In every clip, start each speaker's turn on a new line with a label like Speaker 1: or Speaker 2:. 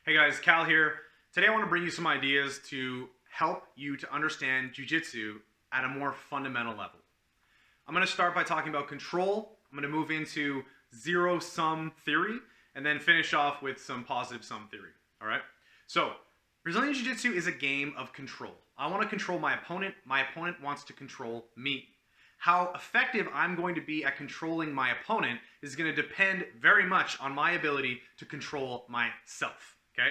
Speaker 1: Hey guys, Cal here. Today I want to bring you some ideas to help you to understand jiu-jitsu at a more fundamental level. I'm going to start by talking about control. I'm going to move into zero-sum theory and then finish off with some positive sum theory. All right? So, Brazilian Jiu-Jitsu is a game of control. I want to control my opponent. My opponent wants to control me. How effective I'm going to be at controlling my opponent is going to depend very much on my ability to control myself. Okay?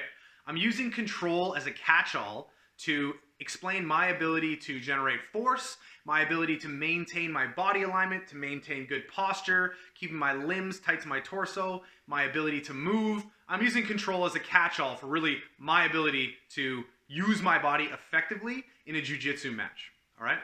Speaker 1: I'm using control as a catch-all to explain my ability to generate force, my ability to maintain my body alignment, to maintain good posture, keeping my limbs tight to my torso, my ability to move. I'm using control as a catch-all for really my ability to use my body effectively in a jiu-jitsu match. All right?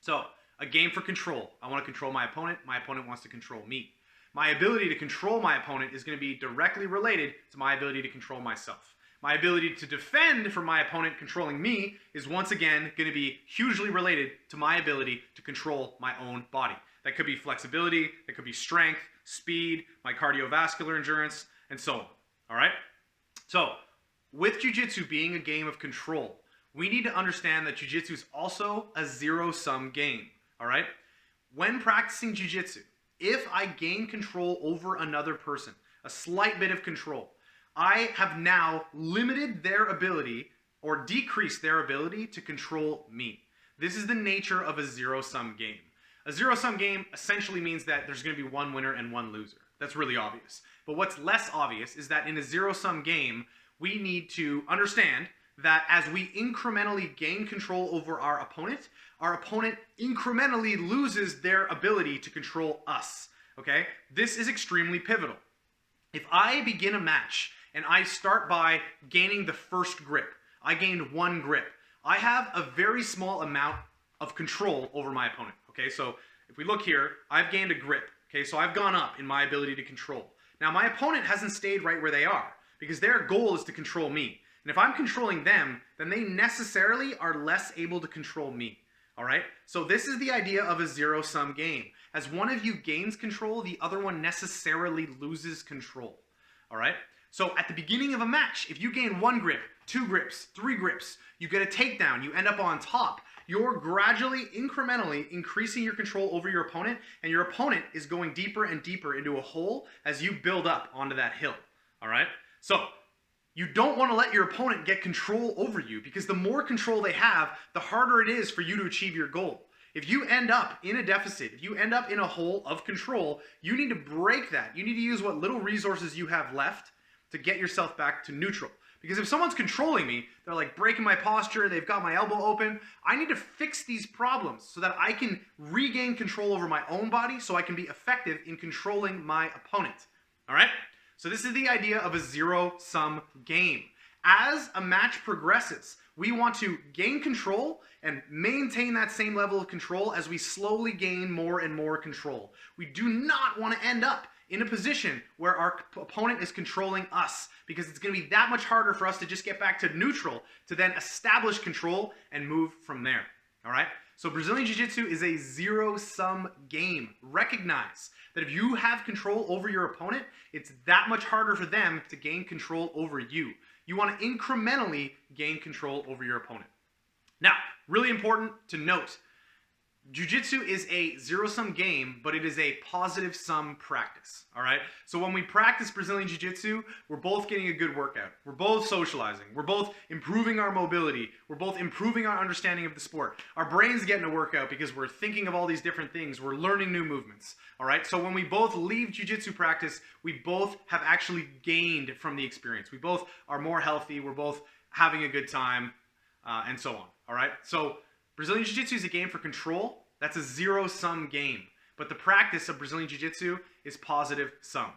Speaker 1: So, a game for control. I want to control my opponent. My opponent wants to control me. My ability to control my opponent is going to be directly related to my ability to control myself. My ability to defend from my opponent controlling me is once again going to be hugely related to my ability to control my own body. That could be flexibility, that could be strength, speed, my cardiovascular endurance, and so on. All right? So, with jiu-jitsu being a game of control, we need to understand that jiu-jitsu is also a zero-sum game. All right? When practicing jiu-jitsu, if I gain control over another person, a slight bit of control, I have now limited their ability or decreased their ability to control me. This is the nature of a zero-sum game. A zero-sum game essentially means that there's going to be one winner and one loser. That's really obvious. But what's less obvious is that in a zero-sum game, we need to understand that as we incrementally gain control over our opponent incrementally loses their ability to control us. Okay? This is extremely pivotal. If I begin a match and I start by gaining the first grip, I gained one grip, I have a very small amount of control over my opponent. Okay, so if we look here, I've gained a grip. Okay, so I've gone up in my ability to control. Now my opponent hasn't stayed right where they are because their goal is to control me. And if I'm controlling them, then they necessarily are less able to control me. All right? So this is the idea of a zero-sum game. As one of you gains control, the other one necessarily loses control. All right? So at the beginning of a match, if you gain one grip, two grips, three grips, you get a takedown, you end up on top, you're gradually, incrementally increasing your control over your opponent, and your opponent is going deeper and deeper into a hole as you build up onto that hill. All right? So you don't want to let your opponent get control over you because the more control they have, the harder it is for you to achieve your goal. If you end up in a deficit, if you end up in a hole of control, you need to break that. You need to use what little resources you have left to get yourself back to neutral. Because if someone's controlling me, they're like breaking my posture, they've got my elbow open, I need to fix these problems so that I can regain control over my own body so I can be effective in controlling my opponent. All right? So this is the idea of a zero-sum game. As a match progresses, we want to gain control and maintain that same level of control as we slowly gain more and more control. We do not want to end up in a position where our opponent is controlling us because it's going to be that much harder for us to just get back to neutral to then establish control and move from there. All right? So Brazilian Jiu-Jitsu is a zero-sum game. Recognize that if you have control over your opponent, it's that much harder for them to gain control over you. You want to incrementally gain control over your opponent. Now, really important to note, Jiu-Jitsu is a zero-sum game, but it is a positive-sum practice, all right? So when we practice Brazilian Jiu-Jitsu, we're both getting a good workout. We're both socializing. We're both improving our mobility. We're both improving our understanding of the sport. Our brain's getting a workout because we're thinking of all these different things. We're learning new movements, all right? So when we both leave Jiu-Jitsu practice, we both have actually gained from the experience. We both are more healthy. We're both having a good time, and so on, all right? So Brazilian Jiu-Jitsu is a game for control. That's a zero-sum game. But the practice of Brazilian Jiu-Jitsu is positive sum.